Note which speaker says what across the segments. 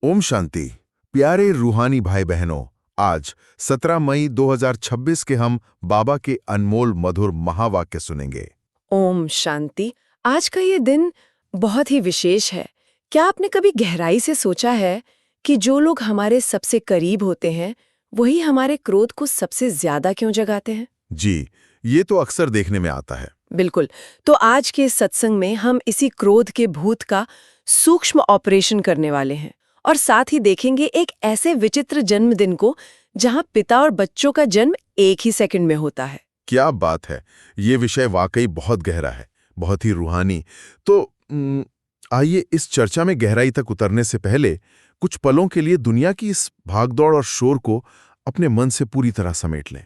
Speaker 1: ओम शांति। प्यारे रूहानी भाई बहनों, आज 17 मई 2026 के हम बाबा के अनमोल मधुर महावाक्य सुनेंगे।
Speaker 2: ओम शांति। आज का ये दिन बहुत ही विशेष है। क्या आपने कभी गहराई से सोचा है कि जो लोग हमारे सबसे करीब होते हैं वही हमारे क्रोध को सबसे ज्यादा क्यों जगाते हैं?
Speaker 1: जी, ये तो अक्सर देखने में आता है।
Speaker 2: बिल्कुल। तो आज के इस सत्संग में हम इसी क्रोध के भूत का सूक्ष्म ऑपरेशन करने वाले हैं और साथ ही देखेंगे एक ऐसे विचित्र जन्मदिन को जहां पिता और बच्चों का जन्म एक ही सेकंड में होता है।
Speaker 1: क्या बात है, ये विषय वाकई बहुत गहरा है, बहुत ही रूहानी। तो आइए इस चर्चा में गहराई तक उतरने से पहले कुछ पलों के लिए दुनिया की इस भागदौड़ और शोर को अपने मन से पूरी तरह समेट लें।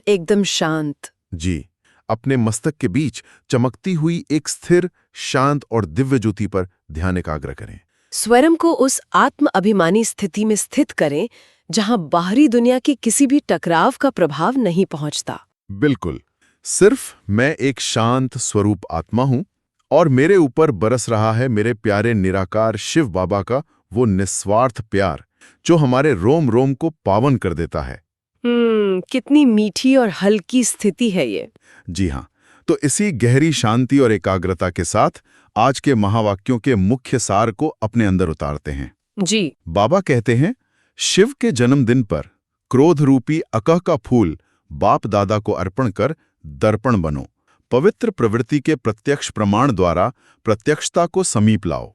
Speaker 2: एकदम शांत।
Speaker 1: जी, अपने मस्तक के बीच चमकती हुई एक स्थिर, शांत और दिव्य ज्योति पर ध्यान एकाग्र करें।
Speaker 2: स्वयं को उस आत्म अभिमानी स्थिति में स्थित करें जहां बाहरी दुनिया की किसी भी टकराव का प्रभाव नहीं पहुंचता।
Speaker 1: बिल्कुल, सिर्फ मैं एक शांत स्वरूप आत्मा हूं और मेरे ऊपर बरस रहा है मेरे प्यारे निराकार शिव बाबा का वो निस्वार्थ प्यार जो हमारे रोम रोम को पावन कर देता है।
Speaker 2: कितनी मीठी और हल्की स्थिति है ये।
Speaker 1: जी हाँ, तो इसी गहरी शांति और एकाग्रता के साथ आज के महावाक्यों के मुख्य सार को अपने अंदर उतारते हैं।
Speaker 2: जी।
Speaker 1: बाबा कहते हैं, शिव के जन्मदिन पर क्रोध रूपी अकह का फूल बाप दादा को अर्पण कर दर्पण बनो। पवित्र प्रवृत्ति के प्रत्यक्ष प्रमाण द्वारा प्रत्यक्षता को समीप लाओ।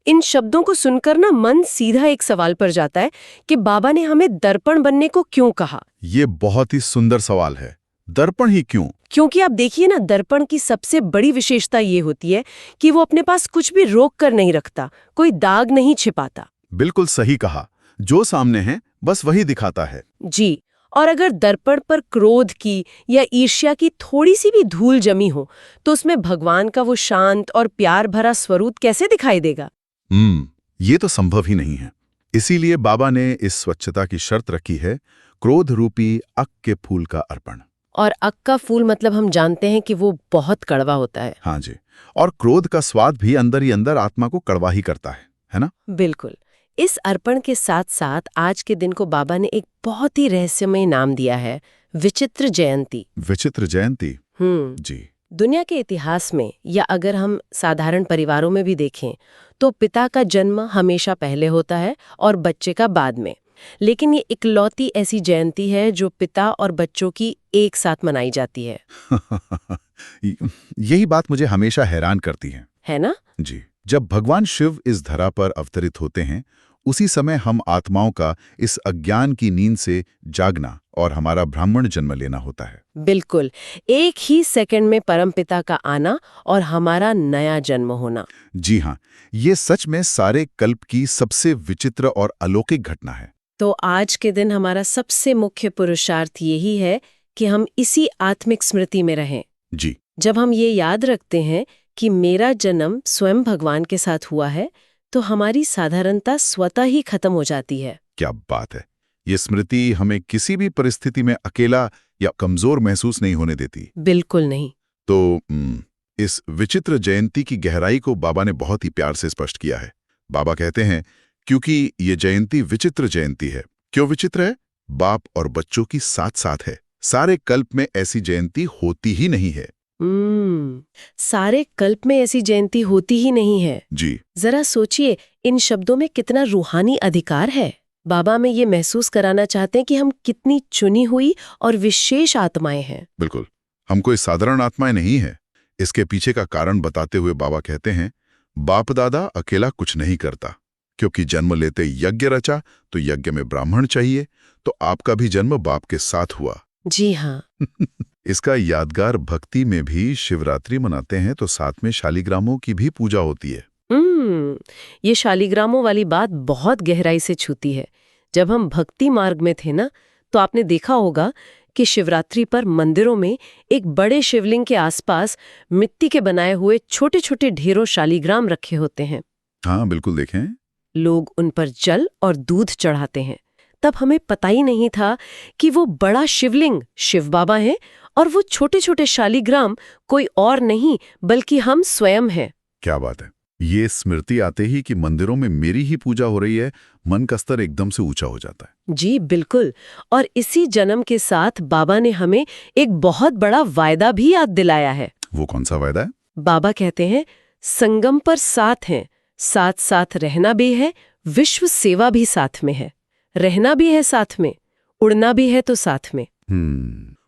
Speaker 2: इन शब्दों को सुनकर ना मन सीधा एक सवाल पर जाता है कि बाबा ने हमें दर्पण बनने को क्यों कहा?
Speaker 1: ये बहुत ही सुंदर सवाल है। दर्पण ही क्यों?
Speaker 2: क्योंकि आप देखिए ना, दर्पण की सबसे बड़ी विशेषता ये होती है कि वो अपने पास कुछ भी रोक कर नहीं रखता, कोई दाग नहीं छिपाता।
Speaker 1: बिल्कुल सही कहा, जो सामने है बस वही दिखाता है।
Speaker 2: जी, और अगर दर्पण पर क्रोध की या ईर्ष्या की थोड़ी सी भी धूल जमी हो तो उसमें भगवान का वो शांत और प्यार भरा स्वरूप कैसे दिखाई देगा?
Speaker 1: ये तो संभव ही नहीं है। इसीलिए बाबा ने इस स्वच्छता की शर्त रखी है, क्रोध रूपी अक के फूल का अर्पण।
Speaker 2: और अक का फूल मतलब हम जानते हैं कि वो बहुत कड़वा होता है।
Speaker 1: हाँ जी, और क्रोध का स्वाद भी अंदर ही अंदर आत्मा को कड़वा ही करता है ना?
Speaker 2: बिल्कुल। इस अर्पण के साथ साथ आज के दिन को बाबा ने एक बहुत ही रहस्यमय नाम दिया है, विचित्र जयंती।
Speaker 1: विचित्र जयंती? जी।
Speaker 2: दुनिया के इतिहास में या अगर हम साधारण परिवारों में भी देखें तो पिता का जन्म हमेशा पहले होता है और बच्चे का बाद में। लेकिन ये इकलौती ऐसी जयंती है जो पिता और बच्चों की एक साथ मनाई जाती है।
Speaker 1: यही बात मुझे हमेशा हैरान करती है
Speaker 2: ना?
Speaker 1: जी, जब भगवान शिव इस धरा पर अवतरित होते हैं, उसी समय हम आत्माओं का इस अज्ञान की नींद से जागना और हमारा ब्राह्मण जन्म लेना होता है।
Speaker 2: बिल्कुल, एक ही सेकंड में परमपिता का आना और हमारा नया जन्म होना।
Speaker 1: जी हाँ, ये सच में सारे कल्प की सबसे विचित्र और अलौकिक घटना है।
Speaker 2: तो आज के दिन हमारा सबसे मुख्य पुरुषार्थ यही है कि हम इसी आत्मिक स्मृति में रहें।
Speaker 1: जी।
Speaker 2: जब हम ये याद रखते हैं कि मेरा जन्म स्वयं भगवान के साथ हुआ है तो हमारी साधारणता स्वतः ही खत्म हो जाती है।
Speaker 1: क्या बात है! ये स्मृति हमें किसी भी परिस्थिति में अकेला या कमजोर महसूस नहीं होने देती।
Speaker 2: बिल्कुल नहीं।
Speaker 1: तो इस विचित्र जयंती की गहराई को बाबा ने बहुत ही प्यार से स्पष्ट किया है। बाबा कहते हैं, क्योंकि ये जयंती विचित्र जयंती है। क्यों विचित्र है? बाप और बच्चों की साथ साथ है। सारे कल्प में ऐसी जयंती होती ही नहीं है।
Speaker 2: सारे कल्प में ऐसी जयंती होती ही नहीं है।
Speaker 1: जी।
Speaker 2: जरा सोचिए, इन शब्दों में कितना रूहानी अधिकार है। बाबा में ये महसूस कराना चाहते हैं कि हम कितनी चुनी हुई और विशेष आत्माएं हैं।
Speaker 1: बिल्कुल, हम कोई साधारण आत्माएं नहीं है। इसके पीछे का कारण बताते हुए बाबा कहते हैं, बाप दादा अकेला कुछ नहीं करता, क्योंकि जन्म लेते यज्ञ रचा तो यज्ञ में ब्राह्मण चाहिए, तो आपका भी जन्म बाप के साथ हुआ।
Speaker 2: जी हाँ।
Speaker 1: इसका यादगार भक्ति में भी शिवरात्रि मनाते हैं तो साथ में शालिग्रामों की भी पूजा होती है।
Speaker 2: ये शालिग्रामों वाली बात बहुत गहराई से छूती है। जब हम भक्ति मार्ग में थे ना, तो आपने देखा होगा कि शिवरात्रि पर मंदिरों में एक बड़े शिवलिंग के आसपास मिट्टी के बनाए हुए छोटे छोटे ढेरों शालिग्राम रखे होते हैं।
Speaker 1: हाँ बिल्कुल, देखें।
Speaker 2: लोग उन पर जल और दूध चढ़ाते हैं। तब हमें पता ही नहीं था कि वो बड़ा शिवलिंग शिव बाबा है और वो छोटे छोटे शालिग्राम कोई और नहीं बल्कि हम स्वयं हैं।
Speaker 1: क्या बात है! ये स्मृति आते ही कि मंदिरों में मेरी ही पूजा हो रही है, मन का स्तर एकदम से ऊंचा हो जाता है।
Speaker 2: जी बिल्कुल। और इसी जन्म के साथ बाबा ने हमें एक बहुत बड़ा वायदा भी याद दिलाया है।
Speaker 1: वो कौन सा वायदा है?
Speaker 2: बाबा कहते हैं, संगम पर साथ हैं, साथ साथ रहना भी है, विश्व सेवा भी साथ में है। रहना भी है साथ में, उड़ना भी है तो साथ में।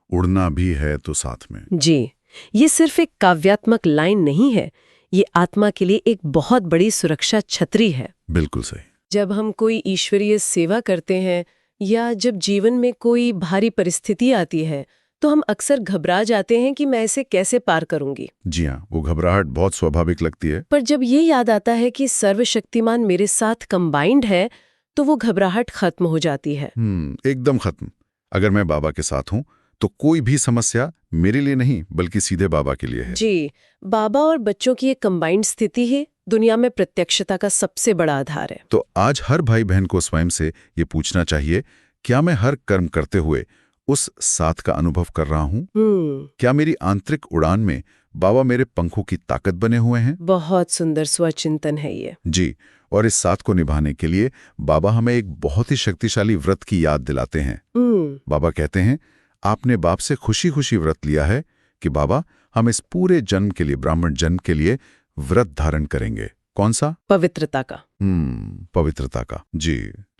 Speaker 1: उड़ना भी है तो साथ में।
Speaker 2: जी, ये सिर्फ एक काव्यात्मक लाइन नहीं है, ये आत्मा के लिए एक बहुत बड़ी सुरक्षा छतरी है।
Speaker 1: बिल्कुल सही।
Speaker 2: जब हम कोई ईश्वरीय सेवा करते हैं या जब जीवन में कोई भारी परिस्थिति आती है, तो हम अक्सर घबरा जाते हैं कि मैं इसे कैसे पार करूंगी।
Speaker 1: जी हाँ, वो घबराहट बहुत स्वाभाविक लगती है।
Speaker 2: पर जब ये याद आता है कि सर्वशक्तिमान मेरे साथ कंबाइंड है, तो वो घबराहट खत्म हो जाती है।
Speaker 1: एकदम खत्म। अगर मैं बाबा के साथ हूँ तो कोई भी समस्या मेरे लिए नहीं बल्कि सीधे बाबा के लिए है।
Speaker 2: जी, बाबा और बच्चों की एक कंबाइंड स्थिति ही दुनिया में प्रत्यक्षता का सबसे बड़ा आधार है।
Speaker 1: तो आज हर भाई बहन को स्वयं से ये पूछना चाहिए, क्या मैं हर कर्म करते हुए उस साथ का अनुभव कर रहा हूँ? क्या मेरी आंतरिक उड़ान में बाबा मेरे पंखों की ताकत बने हुए हैं?
Speaker 2: बहुत सुंदर स्वचिंतन है ये।
Speaker 1: जी, और इस साथ को निभाने के लिए बाबा हमें एक बहुत ही शक्तिशाली व्रत की याद दिलाते हैं। बाबा कहते हैं, आपने बाप से खुशी खुशी व्रत लिया है कि बाबा हम इस पूरे जन्म के लिए, ब्राह्मण जन्म के लिए व्रत धारण करेंगे। कौन सा?
Speaker 2: पवित्रता का।
Speaker 1: पवित्रता का। जी,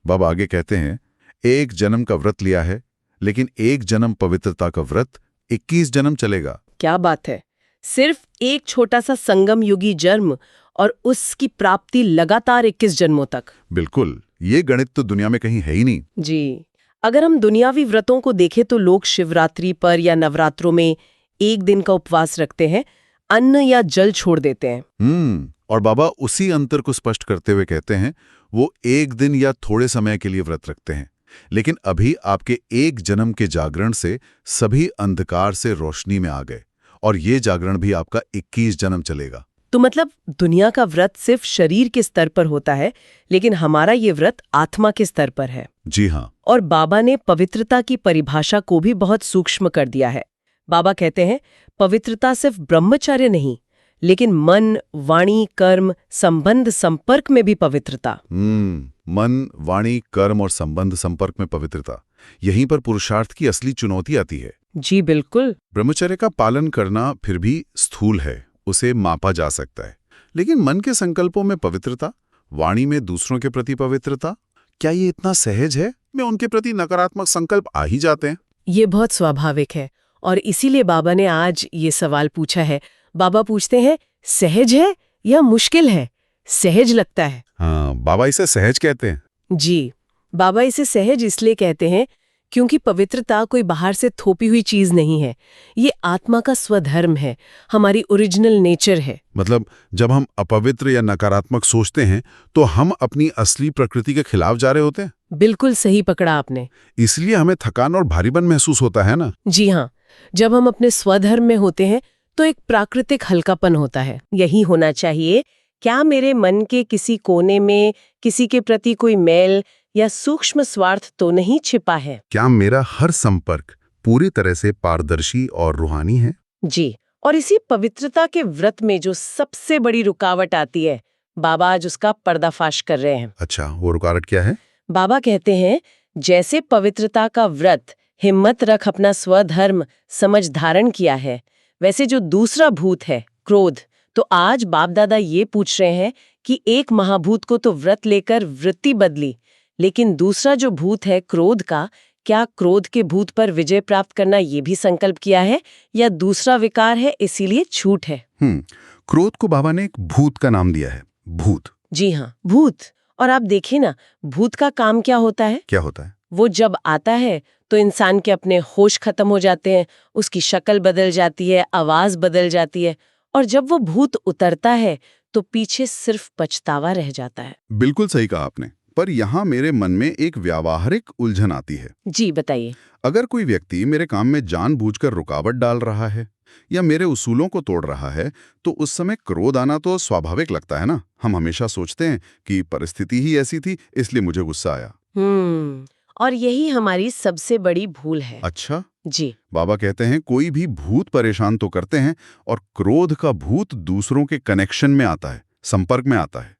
Speaker 1: बाबा आगे कहते हैं, एक जन्म का व्रत लिया है, लेकिन एक जन्म पवित्रता का व्रत 21 जन्म चलेगा।
Speaker 2: क्या बात है! सिर्फ एक छोटा सा संगम युगी जन्म और उसकी प्राप्ति लगातार 21 जन्मों तक।
Speaker 1: बिल्कुल, ये गणित तो दुनिया में कहीं है ही नहीं।
Speaker 2: जी, अगर हम दुनियावी व्रतों को देखें तो लोग शिवरात्रि पर या नवरात्रों में एक दिन का उपवास रखते हैं, अन्न या जल छोड़ देते हैं।
Speaker 1: और बाबा उसी अंतर को स्पष्ट करते हुए कहते हैं, वो एक दिन या थोड़े समय के लिए व्रत रखते हैं, लेकिन अभी आपके एक जन्म के जागरण से सभी अंधकार से रोशनी में आ गए, और ये जागरण भी आपका 21 जन्म चलेगा।
Speaker 2: तो मतलब दुनिया का व्रत सिर्फ शरीर के स्तर पर होता है, लेकिन हमारा ये व्रत आत्मा के स्तर पर है।
Speaker 1: जी हाँ।
Speaker 2: और बाबा ने पवित्रता की परिभाषा को भी बहुत सूक्ष्म कर दिया है। बाबा कहते हैं, पवित्रता सिर्फ ब्रह्मचर्य नहीं, लेकिन मन, वाणी, कर्म, संबंध, संपर्क में भी पवित्रता।
Speaker 1: मन, वाणी, कर्म और संबंध संपर्क में पवित्रता, यहीं पर पुरुषार्थ की असली चुनौती आती है।
Speaker 2: जी बिल्कुल।
Speaker 1: ब्रह्मचर्य का पालन करना फिर भी स्थूल है, उसे मापा जा सकता है, लेकिन मन के संकल्पों में पवित्रता, वाणी में दूसरों के प्रति पवित्रता, क्या ये इतना सहज है? में उनके प्रति नकारात्मक संकल्प आ ही जाते हैं।
Speaker 2: ये बहुत स्वाभाविक है, और इसीलिए बाबा ने आज ये सवाल पूछा है। बाबा पूछते हैं, सहज है या मुश्किल है? सहज लगता है।
Speaker 1: हाँ, बाबा इसे सहज कहते हैं।
Speaker 2: जी, बाबा इसे सहज इसलिए कहते हैं क्योंकि पवित्रता कोई बाहर से थोपी हुई चीज नहीं है, ये आत्मा का स्वधर्म है, हमारी ओरिजिनल नेचर है।
Speaker 1: मतलब जब हम अपवित्र या नकारात्मक सोचते हैं तो हम अपनी असली प्रकृति के खिलाफ जा रहे होते हैं।
Speaker 2: बिल्कुल सही पकड़ा आपने।
Speaker 1: इसलिए हमें थकान और भारीपन महसूस होता है ना?
Speaker 2: जी हाँ, जब हम अपने स्वधर्म में होते हैं तो एक प्राकृतिक हल्कापन होता है। यही होना चाहिए। क्या मेरे मन के किसी कोने में किसी के प्रति कोई मैल या सूक्ष्म स्वार्थ तो नहीं छिपा है?
Speaker 1: क्या मेरा हर संपर्क पूरी तरह से पारदर्शी और रूहानी है?
Speaker 2: जी, और इसी पवित्रता के व्रत में जो सबसे बड़ी रुकावट आती है, बाबा आज उसका पर्दाफाश कर रहे हैं।
Speaker 1: अच्छा, वो रुकावट क्या है?
Speaker 2: बाबा कहते हैं, जैसे पवित्रता का व्रत हिम्मत रख अपना स्वधर्म समझ धारण किया है, वैसे जो दूसरा भूत है क्रोध, तो आज बाप दादा ये पूछ रहे हैं कि एक महाभूत को तो व्रत लेकर वृत्ति बदली, लेकिन दूसरा जो भूत है क्रोध का, क्या क्रोध के भूत पर विजय प्राप्त करना ये भी संकल्प किया है, या दूसरा विकार है इसीलिए छूट है?
Speaker 1: क्रोध को बाबा ने एक भूत का नाम दिया है, भूत।
Speaker 2: जी हाँ, भूत। और आप देखिए ना, भूत का काम क्या होता है?
Speaker 1: क्या होता है?
Speaker 2: वो जब आता है तो इंसान के अपने होश खत्म हो जाते हैं, उसकी शक्ल बदल जाती है, आवाज बदल जाती है, और जब वो भूत उतरता है तो पीछे सिर्फ पछतावा रह जाता है।
Speaker 1: बिल्कुल सही कहा आपने। पर यहाँ मेरे मन में एक व्यावहारिक उलझन आती है।
Speaker 2: जी बताइए।
Speaker 1: अगर कोई व्यक्ति मेरे काम में जानबूझकर रुकावट डाल रहा है या मेरे उसूलों को तोड़ रहा है, तो उस समय क्रोध आना तो स्वाभाविक लगता है ना। हम हमेशा सोचते हैं कि परिस्थिति ही ऐसी थी इसलिए मुझे गुस्सा आया।
Speaker 2: और यही हमारी सबसे बड़ी भूल है।
Speaker 1: अच्छा
Speaker 2: जी,
Speaker 1: बाबा कहते हैं कोई भी भूत परेशान तो करते हैं, और क्रोध का भूत दूसरों के कनेक्शन में आता है, संपर्क में आता है।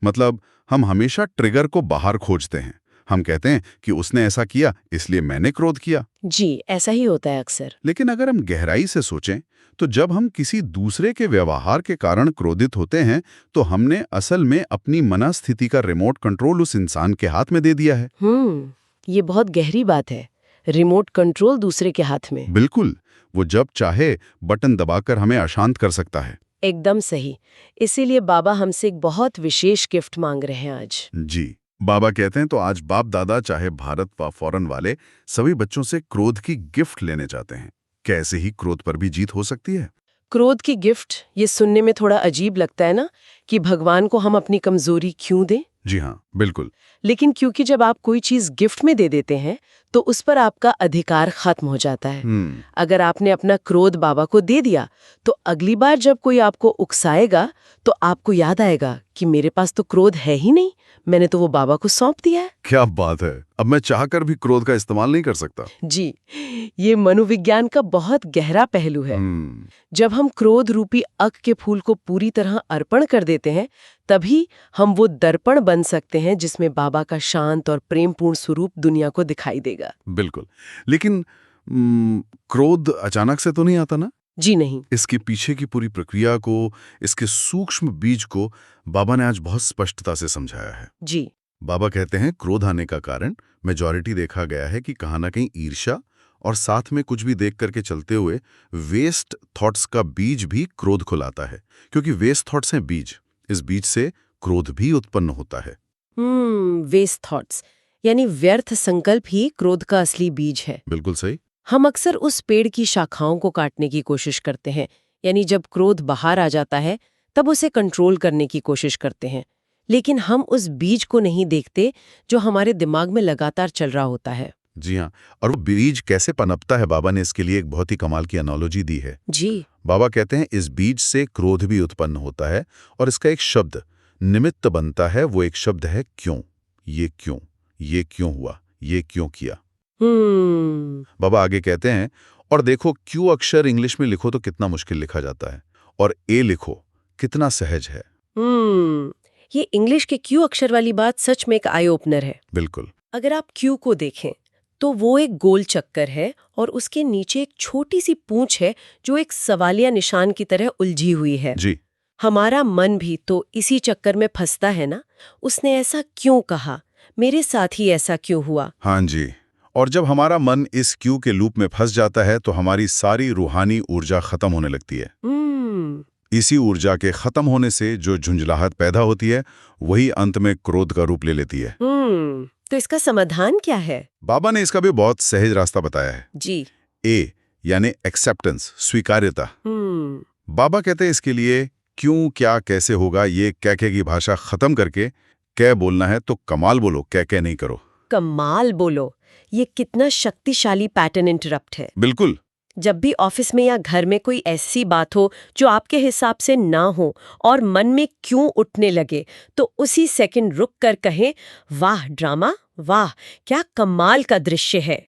Speaker 1: मतलब हम हमेशा ट्रिगर को बाहर खोजते हैं। हम कहते हैं कि उसने ऐसा किया इसलिए मैंने क्रोध किया।
Speaker 2: जी, ऐसा ही होता है अक्सर।
Speaker 1: लेकिन अगर हम गहराई से सोचें तो जब हम किसी दूसरे के व्यवहार के कारण क्रोधित होते हैं तो हमने असल में अपनी मनस्थिति का रिमोट कंट्रोल उस इंसान के हाथ में दे दिया है।
Speaker 2: ये बहुत गहरी बात है। रिमोट कंट्रोल दूसरे के हाथ में।
Speaker 1: बिल्कुल, वो जब चाहे बटन दबाकर हमें अशांत कर सकता है।
Speaker 2: एकदम सही। इसीलिए बाबा हमसे एक बहुत विशेष गिफ्ट मांग रहे हैं आज।
Speaker 1: जी, बाबा कहते हैं तो आज बाप दादा चाहे भारत व फॉरेन वाले सभी बच्चों से क्रोध की गिफ्ट लेने चाहते हैं। कैसे ही क्रोध पर भी जीत हो सकती है।
Speaker 2: क्रोध की गिफ्ट, ये सुनने में थोड़ा अजीब लगता है ना, कि भगवान को हम अपनी कमजोरी क्यों दें।
Speaker 1: जी हाँ, बिल्कुल।
Speaker 2: लेकिन क्योंकि जब आप कोई चीज गिफ्ट में दे देते हैं तो उस पर आपका अधिकार खत्म हो जाता है। अगर आपने अपना क्रोध बाबा को दे दिया तो अगली बार जब कोई आपको उकसाएगा तो आपको याद आएगा कि मेरे पास तो क्रोध है ही नहीं, मैंने तो वो बाबा को सौंप दिया है।
Speaker 1: क्या बात है, अब मैं चाहकर भी क्रोध का इस्तेमाल नहीं कर सकता।
Speaker 2: जी, ये मनोविज्ञान का बहुत गहरा पहलू है। जब हम क्रोध रूपी अक के फूल को पूरी तरह अर्पण कर देते हैं तभी हम वो दर्पण बन सकते हैं जिसमें बाबा का शांत और प्रेमपूर्ण स्वरूप दुनिया को दिखाई देगा।
Speaker 1: बिल्कुल, लेकिन क्रोध अचानक से तो नहीं आता ना।
Speaker 2: जी नहीं।
Speaker 1: इसके पीछे की पूरी प्रक्रिया को, इसके सूक्ष्म बीज को बाबा ने आज बहुत स्पष्टता से समझाया है।
Speaker 2: जी,
Speaker 1: बाबा कहते हैं क्रोध आने का कारण मेजॉरिटी देखा गया है कि कहीं ना कहीं ईर्ष्या और साथ में कुछ भी देख करके चलते हुए वेस्ट थॉट्स का बीज भी क्रोध को लाता है। क्योंकि वेस्ट थॉट्स हैं बीज, इस बीज से क्रोध भी उत्पन्न होता है।
Speaker 2: वेस्ट थॉट्स यानी व्यर्थ संकल्प ही क्रोध का असली बीज है।
Speaker 1: बिल्कुल सही।
Speaker 2: हम अक्सर उस पेड़ की शाखाओं को काटने की कोशिश करते हैं, यानी जब क्रोध बाहर आ जाता है तब उसे कंट्रोल करने की कोशिश करते हैं, लेकिन हम उस बीज को नहीं देखते जो हमारे दिमाग में लगातार चल रहा होता है।
Speaker 1: जी हाँ, और वो बीज कैसे पनपता है, बाबा ने इसके लिए एक बहुत ही कमाल की एनालॉजी दी है।
Speaker 2: जी,
Speaker 1: बाबा कहते हैं इस बीज से क्रोध भी उत्पन्न होता है और इसका एक शब्द निमित्त बनता है। वो एक शब्द है क्यों। ये क्यों हुआ, ये क्यों किया। बाबा आगे कहते हैं और देखो क्यू अक्षर इंग्लिश में लिखो तो कितना मुश्किल लिखा जाता है और ए लिखो कितना सहज है।
Speaker 2: ये इंग्लिश के क्यू अक्षर वाली बात सच में एक आई ओपनर है।
Speaker 1: बिल्कुल।
Speaker 2: अगर आप क्यू को देखें तो वो एक गोल चक्कर है और उसके नीचे एक छोटी सी पूंछ है जो एक सवालिया निशान की तरह उलझी हुई है।
Speaker 1: जी।
Speaker 2: हमारा मन भी तो इसी चक्कर में फंसता है ना। उसने ऐसा क्यों कहा, मेरे साथ ही ऐसा क्यों हुआ।
Speaker 1: हाँ जी, और जब हमारा मन इस क्यू के लूप में फंस जाता है तो हमारी सारी रूहानी ऊर्जा खत्म होने लगती है। इसी ऊर्जा के खत्म होने से जो झुंझलाहट पैदा होती है वही अंत में क्रोध का रूप ले लेती है।
Speaker 2: तो इसका समाधान क्या है?
Speaker 1: बाबा ने इसका भी बहुत सहज रास्ता बताया है।
Speaker 2: जी।
Speaker 1: ए यानी एक्सेप्टेंस, स्वीकार्यता। बाबा कहते हैं इसके लिए क्यों, क्या, कैसे होगा ये कह की भाषा खत्म करके कै बोलना है तो कमाल बोलो, कै नहीं करो।
Speaker 2: कमाल बोलो, ये कितना शक्तिशाली पैटर्न इंटरप्ट है।
Speaker 1: बिल्कुल।
Speaker 2: जब भी ऑफिस में या घर में कोई ऐसी बात हो जो आपके हिसाब से ना हो और मन में क्यों उठने लगे तो उसी सेकंड रुक कर कहें, वाह ड्रामा, वाह क्या कमाल का दृश्य है।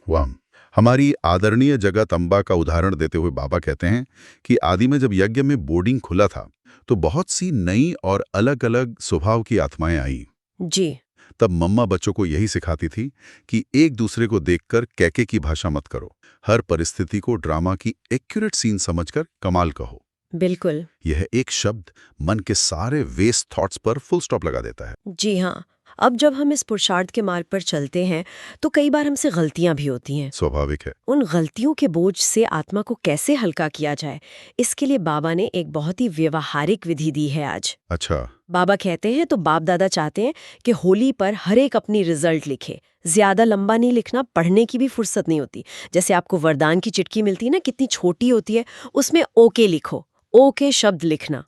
Speaker 1: वाह। हमारी आदरणीय जगत अम्बा का उदाहरण देते हुए बाबा कहते हैं कि आदि में जब यज्ञ में बोर्डिंग खुला था तो बहुत सी नई और अलग अलग स्वभाव की आत्माएं आई।
Speaker 2: जी।
Speaker 1: तब मम्मा बच्चों को यही सिखाती थी कि एक दूसरे को देखकर कैके की भाषा मत करो, हर परिस्थिति को ड्रामा की एक्यूरेट सीन समझकर कमाल कहो।
Speaker 2: बिल्कुल।
Speaker 1: यह एक शब्द मन के सारे वेस्ट थॉट्स पर फुल स्टॉप लगा देता है।
Speaker 2: जी हाँ। अब जब हम इस पुरुषार्थ के मार्ग पर चलते हैं तो कई बार हमसे गलतियां भी होती हैं।
Speaker 1: स्वाभाविक है।
Speaker 2: उन गलतियों के बोझ से आत्मा को कैसे हल्का किया जाए, इसके लिए बाबा ने एक बहुत ही व्यवहारिक विधि दी है आज।
Speaker 1: अच्छा।
Speaker 2: बाबा कहते हैं तो बाप दादा चाहते हैं कि होली पर हर एक अपनी रिजल्ट लिखे। ज्यादा लंबा नहीं लिखना, पढ़ने की भी फुर्सत नहीं होती। जैसे आपको वरदान की चिट्ठी मिलती है ना, कितनी छोटी होती है, उसमें ओके लिखो, ओके शब्द लिखना।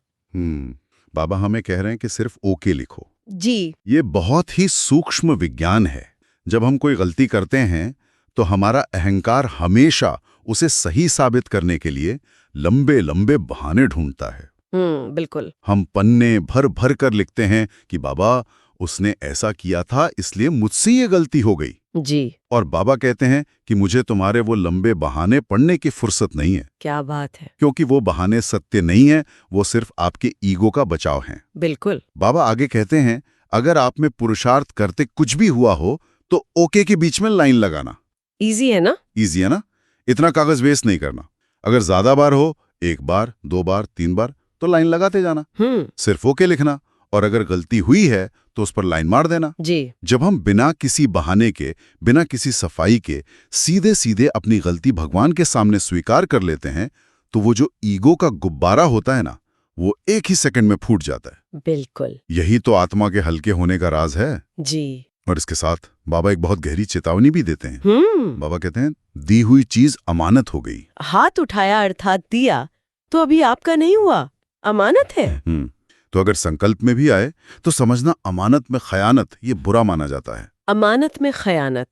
Speaker 1: बाबा हमें कह रहे हैं कि सिर्फ ओके लिखो।
Speaker 2: जी।
Speaker 1: ये बहुत ही सूक्ष्म विज्ञान है। जब हम कोई गलती करते हैं तो हमारा अहंकार हमेशा उसे सही साबित करने के लिए लंबे लंबे बहाने ढूंढता है।
Speaker 2: बिल्कुल।
Speaker 1: हम पन्ने भर भर कर लिखते हैं कि बाबा उसने ऐसा किया था इसलिए मुझसे ये गलती हो गई।
Speaker 2: जी,
Speaker 1: और बाबा कहते हैं कि मुझे तुम्हारे वो लंबे बहाने पढ़ने की फुर्सत नहीं है,
Speaker 2: क्या बात है।
Speaker 1: क्योंकि वो बहाने सत्य नहीं है, वो सिर्फ आपके ईगो का बचाव हैं।
Speaker 2: बिल्कुल।
Speaker 1: बाबा आगे कहते हैं, अगर आप में पुरुषार्थ करते कुछ भी हुआ हो तो ओके के बीच में लाइन लगाना।
Speaker 2: इजी है ना?
Speaker 1: ईजी है ना? इतना कागज वेस्ट नहीं करना। अगर ज्यादा बार हो, 1 बार 2 बार 3 बार, तो लाइन लगाते जाना। सिर्फ ओके लिखना, और अगर गलती हुई है तो उस पर लाइन मार देना।
Speaker 2: जी।
Speaker 1: जब हम बिना किसी बहाने के, बिना किसी सफाई के सीधे सीधे अपनी गलती भगवान के सामने स्वीकार कर लेते हैं, तो वो जो ईगो का गुब्बारा होता है ना, वो एक ही सेकंड में फूट जाता है।
Speaker 2: बिल्कुल।
Speaker 1: यही तो आत्मा के हल्के होने का राज है।
Speaker 2: जी।
Speaker 1: और इसके साथ बाबा एक बहुत गहरी चेतावनी भी देते हैं।
Speaker 2: हम्म।
Speaker 1: बाबा कहते हैं, दी हुई चीज अमानत हो गई।
Speaker 2: हाथ उठाया अर्थात दिया, तो अभी आपका नहीं हुआ, अमानत है।
Speaker 1: तो अगर संकल्प में भी आए तो समझना, अमानत में खयानत ये बुरा माना जाता है।
Speaker 2: अमानत में खयानत।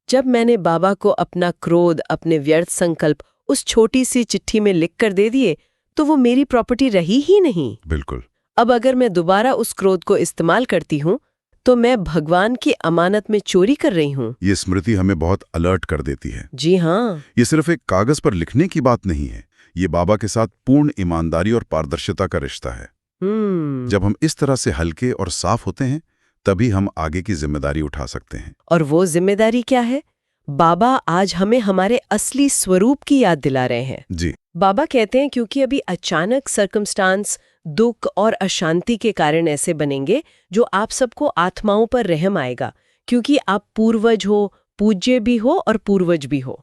Speaker 2: जब मैंने बाबा को अपना क्रोध, अपने व्यर्थ संकल्प उस छोटी सी चिट्ठी में लिख कर दे दिए, तो वो मेरी प्रॉपर्टी रही ही नहीं।
Speaker 1: बिल्कुल।
Speaker 2: अब अगर मैं दोबारा उस क्रोध को इस्तेमाल करती हूँ, तो मैं भगवान की अमानत में चोरी कर रही हूँ।
Speaker 1: ये स्मृति हमें बहुत अलर्ट कर देती है।
Speaker 2: जी हाँ।
Speaker 1: ये सिर्फ एक कागज पर लिखने की बात नहीं है, ये बाबा के साथ पूर्ण ईमानदारी और पारदर्शिता का रिश्ता है। जब हम इस तरह से हल्के और साफ होते हैं, तभी हम आगे की जिम्मेदारी उठा सकते हैं।
Speaker 2: और वो जिम्मेदारी क्या है? बाबा आज हमें हमारे असली स्वरूप की याद दिला रहे हैं।
Speaker 1: जी।
Speaker 2: बाबा कहते हैं, क्योंकि अभी अचानक सर्कमस्टांस, दुख और अशांति के कारण ऐसे बनेंगे जो आप सबको आत्माओं पर रहम आएगा, क्योंकि आप पूर्वज हो, पूज्य भी हो और पूर्वज भी हो।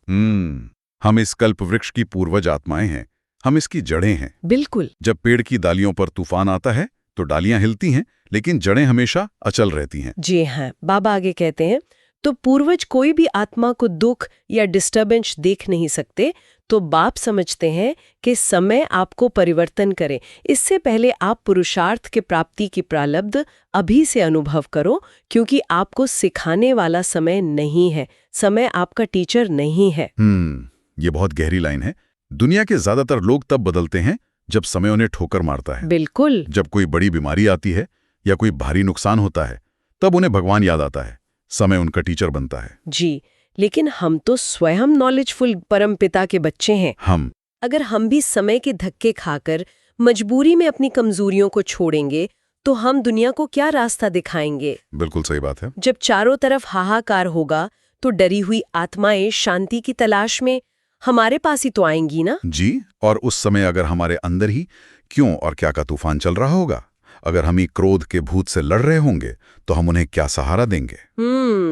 Speaker 1: हम इस कल्प वृक्ष की पूर्वज आत्माएं हैं, हम इसकी जड़ें हैं।
Speaker 2: बिल्कुल।
Speaker 1: जब पेड़ की डालियों पर तूफान आता है तो डालियां हिलती हैं, लेकिन जड़ें हमेशा अचल रहती हैं।
Speaker 2: जी हाँ। बाबा आगे कहते हैं, तो पूर्वज कोई भी आत्मा को दुख या डिस्टर्बेंस देख नहीं सकते, तो बाप समझते हैं कि समय आपको परिवर्तन करे। इससे पहले आप पुरुषार्थ के प्राप्ति की प्रारब्ध अभी से अनुभव करो, क्योंकि आपको सिखाने वाला समय नहीं है, समय आपका टीचर नहीं है।
Speaker 1: ये बहुत गहरी लाइन है। दुनिया के ज्यादातर लोग तब बदलते हैं जब समय उन्हें ठोकर मारता है।
Speaker 2: बिल्कुल।
Speaker 1: जब कोई बड़ी बीमारी आती है या कोई भारी नुकसान होता है, तब उन्हें भगवान याद आता है, समय उनका टीचर बनता है।
Speaker 2: जी, लेकिन हम तो स्वयं नॉलेजफुल परमपिता के बच्चे हैं। अगर हम भी समय के धक्के खाकर मजबूरी में अपनी कमजोरियों को छोड़ेंगे, तो हम दुनिया को क्या रास्ता दिखाएंगे?
Speaker 1: बिल्कुल सही बात है।
Speaker 2: जब चारों तरफ हाहाकार होगा, तो डरी हुई आत्माएं शांति की तलाश में हमारे पास ही तो आएंगी ना।
Speaker 1: जी, और उस समय अगर हमारे अंदर ही क्यों और क्या का तूफान चल रहा होगा, अगर हम ही क्रोध के भूत से लड़ रहे होंगे, तो हम उन्हें क्या सहारा देंगे?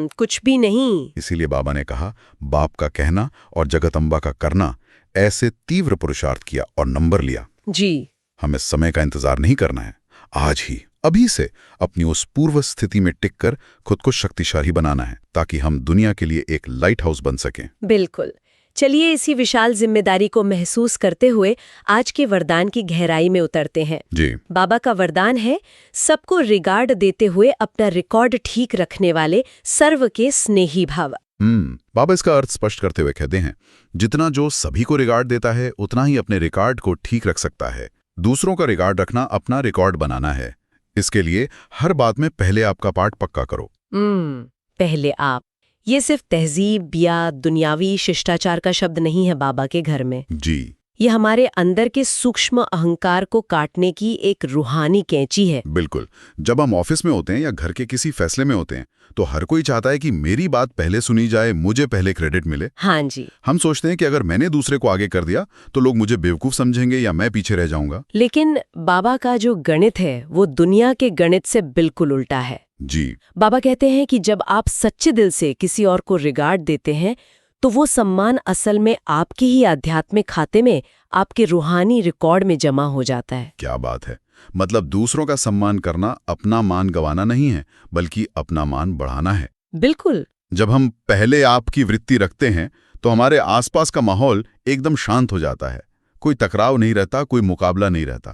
Speaker 2: कुछ भी नहीं।
Speaker 1: इसीलिए बाबा ने कहा, बाप का कहना और जगदम्बा का करना, ऐसे तीव्र पुरुषार्थ किया और नंबर लिया।
Speaker 2: जी।
Speaker 1: हमें समय का इंतजार नहीं करना है, आज ही अभी से अपनी उस पूर्व स्थिति में टिककर खुद को शक्तिशाली बनाना है, ताकि हम दुनिया के लिए एक लाइट हाउस बन सकें।
Speaker 2: बिल्कुल। चलिए इसी विशाल जिम्मेदारी को महसूस करते हुए आज के वरदान की गहराई में उतरते हैं।
Speaker 1: जी।
Speaker 2: बाबा का वरदान है, सबको रिगार्ड देते हुए अपना रिकॉर्ड ठीक रखने वाले सर्व के स्नेही भाव।
Speaker 1: बाबा इसका अर्थ स्पष्ट करते हुए कहते हैं, जितना जो सभी को रिगार्ड देता है, उतना ही अपने रिकॉर्ड को ठीक रख सकता है। दूसरों का रिकॉर्ड रखना अपना रिकॉर्ड बनाना है। इसके लिए हर बात में पहले आपका पार्ट पक्का करो।
Speaker 2: पहले आप, ये सिर्फ तहजीब या दुनियावी शिष्टाचार का शब्द नहीं है बाबा के घर में।
Speaker 1: जी।
Speaker 2: ये हमारे अंदर के सूक्ष्म अहंकार को काटने की एक रूहानी कैंची है।
Speaker 1: बिल्कुल। जब हम ऑफिस में होते हैं या घर के किसी फैसले में होते हैं, तो हर कोई चाहता है कि मेरी बात पहले सुनी जाए, मुझे पहले क्रेडिट मिले।
Speaker 2: हाँ जी।
Speaker 1: हम सोचते हैं कि अगर मैंने दूसरे को आगे कर दिया तो लोग मुझे बेवकूफ समझेंगे या मैं पीछे रह जाऊंगा।
Speaker 2: लेकिन बाबा का जो गणित है, वो दुनिया के गणित से बिल्कुल उल्टा है।
Speaker 1: जी।
Speaker 2: बाबा कहते हैं कि जब आप सच्चे दिल से किसी और को रिगार्ड देते हैं, तो वो सम्मान असल में आपके ही आध्यात्मिक खाते में, आपके रूहानी रिकॉर्ड में जमा हो जाता है।
Speaker 1: क्या बात है। मतलब दूसरों का सम्मान करना अपना मान गंवाना नहीं है, बल्कि अपना मान बढ़ाना है।
Speaker 2: बिल्कुल।
Speaker 1: जब हम पहले आपकी वृत्ति रखते हैं, तो हमारे आसपास का माहौल एकदम शांत हो जाता है। कोई टकराव नहीं रहता, कोई मुकाबला नहीं रहता।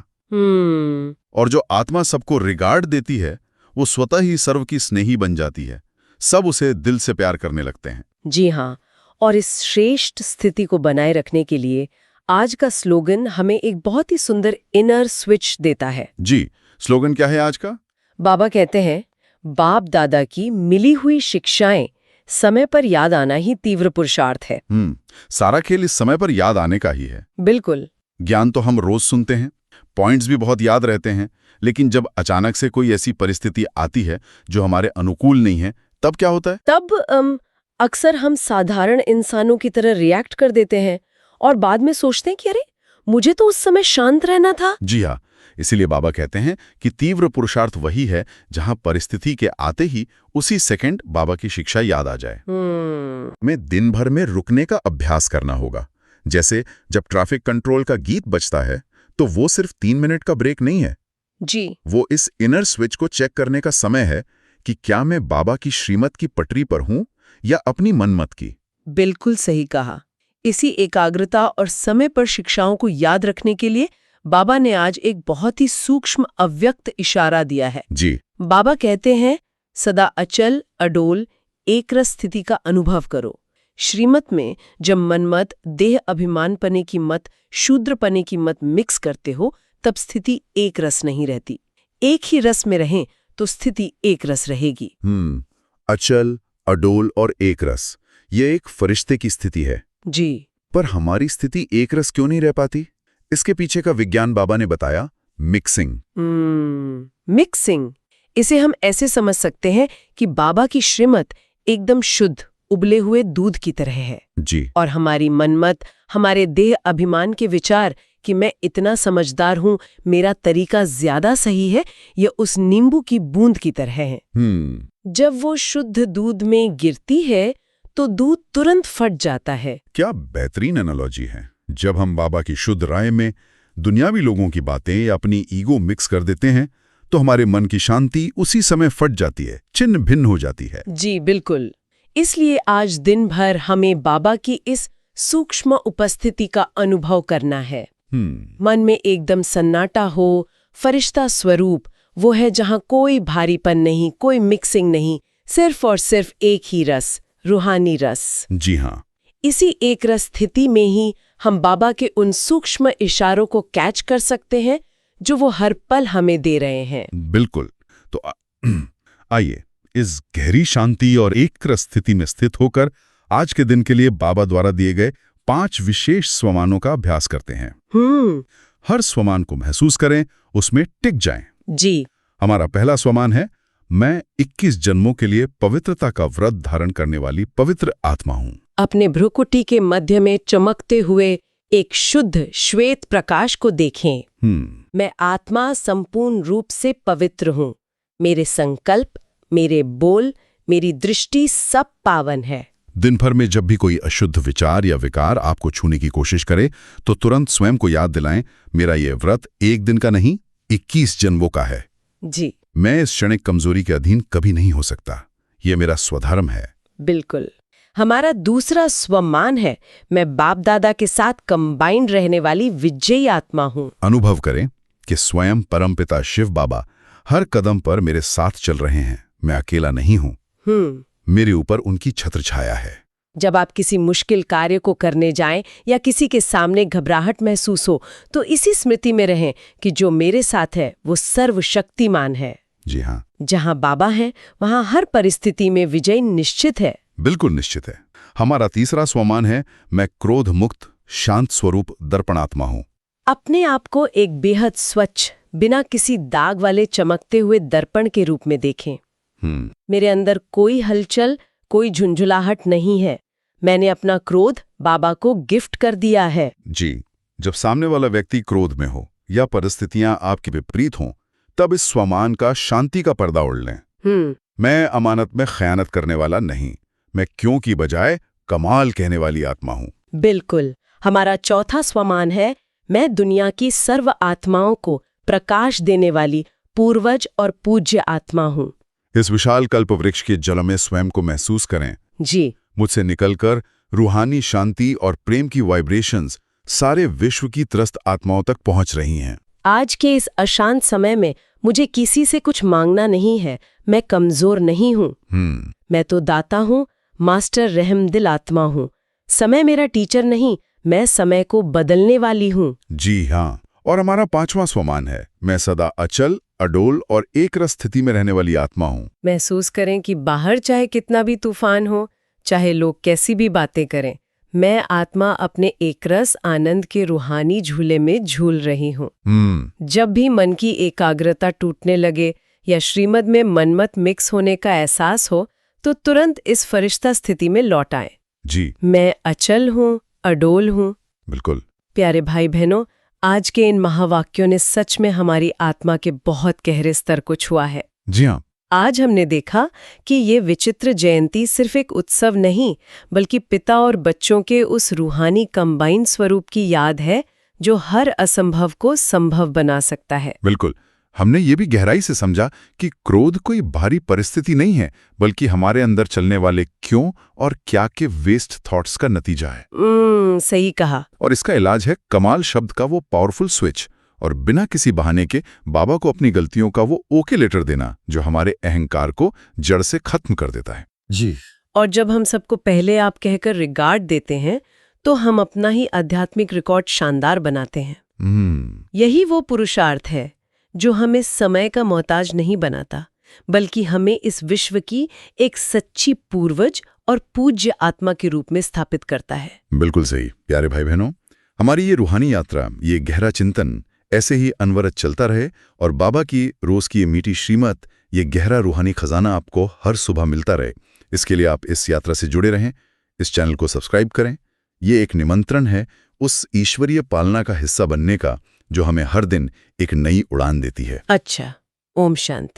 Speaker 1: और जो आत्मा सबको रिगार्ड देती है, वो स्वतः ही सर्व की स्नेही बन जाती है। सब उसे दिल से प्यार करने लगते हैं।
Speaker 2: जी हाँ। और इस श्रेष्ठ स्थिति को बनाए रखने के लिए आज का स्लोगन हमें एक बहुत ही सुंदर इनर स्विच देता है।
Speaker 1: जी। स्लोगन क्या है आज का?
Speaker 2: बाबा कहते हैं, बाप दादा की मिली हुई शिक्षाएं समय पर याद आना ही तीव्र पुरुषार्थ है।
Speaker 1: सारा खेल इस समय पर याद आने का ही है।
Speaker 2: बिल्कुल।
Speaker 1: ज्ञान तो हम रोज सुनते हैं, पॉइंट्स भी बहुत याद रहते हैं, लेकिन जब अचानक से कोई ऐसी परिस्थिति आती है जो हमारे अनुकूल नहीं है, तब क्या होता है?
Speaker 2: तब अक्सर हम साधारण इंसानों की तरह रिएक्ट कर देते हैं और बाद में सोचते हैं कि अरे मुझे तो उस समय शांत रहना था।
Speaker 1: जी हाँ, इसीलिए बाबा कहते हैं कि तीव्र पुरुषार्थ वही है जहां परिस्थिति के आते ही उसी सेकंड बाबा की शिक्षा याद आ जाए। हमें दिन भर में रुकने का अभ्यास करना होगा। जैसे जब ट्रैफिक कंट्रोल का गीत बजता है तो वो सिर्फ 3 मिनट का ब्रेक नहीं है
Speaker 2: जी,
Speaker 1: वो इस इनर स्विच को चेक करने का समय है कि क्या मैं बाबा की श्रीमत की पटरी पर हूं या अपनी मनमत की।
Speaker 2: बिल्कुल सही कहा। इसी एकाग्रता और समय पर शिक्षाओं को याद रखने के लिए बाबा ने आज एक बहुत ही सूक्ष्म अव्यक्त इशारा दिया है।
Speaker 1: जी,
Speaker 2: बाबा कहते हैं, सदा अचल अडोल एकरस स्थिति का अनुभव करो। श्रीमत में जब मनमत, देह अभिमानपने की मत, शूद्रपने की मत मिक्स करते हो तब स्थिति एक रस नहीं रहती। एक ही रस में रहें तो स्थिति एक रस रहेगी।
Speaker 1: अचल, अडोल और एक रस, ये एक फरिश्ते की स्थिति है।
Speaker 2: जी,
Speaker 1: पर हमारी स्थिति एक रस क्यों नहीं रह पाती? इसके पीछे का विज्ञान बाबा ने बताया, मिक्सिंग।
Speaker 2: मिक्सिंग, इसे हम ऐसे समझ सकते हैं कि बाबा की श्रीमत एकदम शुद्ध उबले हुए दूध की तरह है।
Speaker 1: जी,
Speaker 2: और हमारी मनमत, हमारे देह अभिमान के विचार कि मैं इतना समझदार हूं, मेरा तरीका ज्यादा सही है, ये उस नींबू की बूंद की तरह है। जब वो शुद्ध दूध में गिरती है तो दूध तुरंत फट जाता है।
Speaker 1: क्या बेहतरीन एनालॉजी है। जब हम बाबा की शुद्ध राय में दुनियावी लोगों की बातें या अपनी ईगो मिक्स कर देते हैं तो हमारे मन की शांति उसी समय फट जाती है, छिन्न भिन्न हो जाती है।
Speaker 2: जी बिल्कुल। इसलिए आज दिन भर हमें बाबा की इस सूक्ष्म उपस्थिति का अनुभव करना है। मन में एकदम सन्नाटा हो, फरिश्ता स्वरूप वो है जहां कोई भारीपन नहीं, कोई मिक्सिंग नहीं, सिर्फ और सिर्फ एक ही रस, रूहानी रस।
Speaker 1: जी हाँ,
Speaker 2: इसी एक रस स्थिति में ही हम बाबा के उन सूक्ष्म इशारों को कैच कर सकते हैं जो वो हर पल हमें दे रहे हैं।
Speaker 1: बिल्कुल। तो आइए इस गहरी शांति और एक रस स्थिति में स्थित होकर आज के दिन के लिए बाबा द्वारा दिए गए 5 विशेष स्वमानों का अभ्यास करते हैं। हर स्वमान को महसूस करें, उसमें टिक जाएं।
Speaker 2: जी,
Speaker 1: हमारा पहला स्वमान है, मैं 21 जन्मों के लिए पवित्रता का व्रत धारण करने वाली पवित्र आत्मा हूं।
Speaker 2: अपने भ्रुकुटी के मध्य में चमकते हुए एक शुद्ध श्वेत प्रकाश को देखें। मैं आत्मा संपूर्ण रूप से पवित्र हूँ। मेरे संकल्प, मेरे बोल, मेरी दृष्टि सब पावन है।
Speaker 1: दिन भर में जब भी कोई अशुद्ध विचार या विकार आपको छूने की कोशिश करे तो तुरंत स्वयं को याद दिलाएं, मेरा ये व्रत एक दिन का नहीं, 21 जन्मों का है।
Speaker 2: जी,
Speaker 1: मैं इस क्षणिक कमजोरी के अधीन कभी नहीं हो सकता। ये मेरा स्वधर्म है।
Speaker 2: बिल्कुल। हमारा दूसरा स्वमान है, मैं बाप दादा के साथ कंबाइंड रहने वाली विजयी आत्मा हूँ।
Speaker 1: अनुभव करें कि स्वयं परमपिता शिव बाबा हर कदम पर मेरे साथ चल रहे हैं। मैं अकेला नहीं हूँ। मेरे ऊपर उनकी छत्र छाया है।
Speaker 2: जब आप किसी मुश्किल कार्य को करने जाएं या किसी के सामने घबराहट महसूस हो तो इसी स्मृति में रहें कि जो मेरे साथ है वो सर्वशक्तिमान है।
Speaker 1: जी हाँ,
Speaker 2: जहां बाबा है वहां हर परिस्थिति में विजय निश्चित है।
Speaker 1: बिल्कुल निश्चित है। हमारा तीसरा स्वमान है, मैं क्रोध मुक्त शांत स्वरूप दर्पणात्मा हूँ।
Speaker 2: अपने आप को एक बेहद स्वच्छ, बिना किसी दाग वाले चमकते हुए दर्पण के रूप में देखें। मेरे अंदर कोई हलचल, कोई झुंझुलाहट नहीं है। मैंने अपना क्रोध बाबा को गिफ्ट कर दिया है।
Speaker 1: जी, जब सामने वाला व्यक्ति क्रोध में हो या परिस्थितियां आपके विपरीत हों, तब इस स्वमान का शांति का पर्दा ओढ़ लें। मैं अमानत में खयानत करने वाला नहीं, मैं क्यों की बजाय कमाल कहने वाली आत्मा हूँ।
Speaker 2: बिल्कुल। हमारा चौथा स्वमान है, मैं दुनिया की सर्व आत्माओं को प्रकाश देने वाली पूर्वज और पूज्य आत्मा हूँ।
Speaker 1: इस विशाल कल्प वृक्ष के जल में स्वयं को महसूस करें।
Speaker 2: जी,
Speaker 1: मुझसे निकलकर रूहानी शांति और प्रेम की वाइब्रेशंस सारे विश्व की त्रस्त आत्माओं तक पहुंच रही हैं।
Speaker 2: आज के इस अशांत समय में मुझे किसी से कुछ मांगना नहीं है। मैं कमजोर नहीं हूँ। मैं तो दाता हूँ, मास्टर रहमदिल आत्मा हूँ। समय मेरा टीचर नहीं, मैं समय को बदलने वाली हूँ।
Speaker 1: जी हाँ, और हमारा पांचवा स्वमान है, मैं सदा अचल, अडोल और एक रस स्थिति में रहने वाली आत्मा हूँ।
Speaker 2: महसूस करें कि बाहर चाहे कितना भी तूफान हो, चाहे लोग कैसी भी बातें करें, मैं आत्मा अपने एकरस आनंद के रूहानी झूले में झूल रही हूँ। जब भी मन की एकाग्रता टूटने लगे या श्रीमद् में मनमत मिक्स होने का एहसास हो, तो तुरंत इस फरिश्ता स्थिति में लौट आएं।
Speaker 1: जी,
Speaker 2: मैं अचल हूँ, अडोल हूँ।
Speaker 1: बिल्कुल।
Speaker 2: प्यारे भाई बहनों, आज के इन महावाक्यों ने सच में हमारी आत्मा के बहुत गहरे स्तर को छुआ है।
Speaker 1: जी हाँ।
Speaker 2: आज हमने देखा कि ये विचित्र जयंती सिर्फ एक उत्सव नहीं, बल्कि पिता और बच्चों के उस रूहानी कंबाइंड स्वरूप की याद है जो हर असंभव को संभव बना सकता है।
Speaker 1: बिल्कुल। हमने ये भी गहराई से समझा कि क्रोध कोई बाहरी परिस्थिति नहीं है, बल्कि हमारे अंदर चलने वाले क्यों और क्या के वेस्ट थॉट्स का नतीजा है।
Speaker 2: सही कहा।
Speaker 1: और इसका इलाज है कमाल शब्द का वो पावरफुल स्विच, और बिना किसी बहाने के बाबा को अपनी गलतियों का वो ओके लेटर देना, जो हमारे अहंकार को जड़ से खत्म कर देता है। जी।
Speaker 2: और जब हम सबको पहले आप कहकर रिगार्ड देते हैं, तो हम अपना ही आध्यात्मिक रिकॉर्ड शानदार बनाते हैं। यही वो पुरुषार्थ है जो हमें समय का मोहताज नहीं बनाता, बल्कि हमें इस विश्व की एक सच्ची पूर्वज और पूज्य आत्मा के रूप में स्थापित करता है।
Speaker 1: बिल्कुल सही। प्यारे भाई बहनों, हमारी ये रूहानी यात्रा, ये गहरा चिंतन ऐसे ही अनवरत चलता रहे, और बाबा की रोज की ये मीठी श्रीमत, ये गहरा रूहानी खजाना आपको हर सुबह मिलता रहे। इसके लिए आप इस यात्रा से जुड़े रहें, इस चैनल को सब्सक्राइब करें। ये एक निमंत्रण है उस ईश्वरीय पालना का हिस्सा बनने का, जो हमें हर दिन एक नई उड़ान देती है।
Speaker 2: अच्छा, ओम शांति।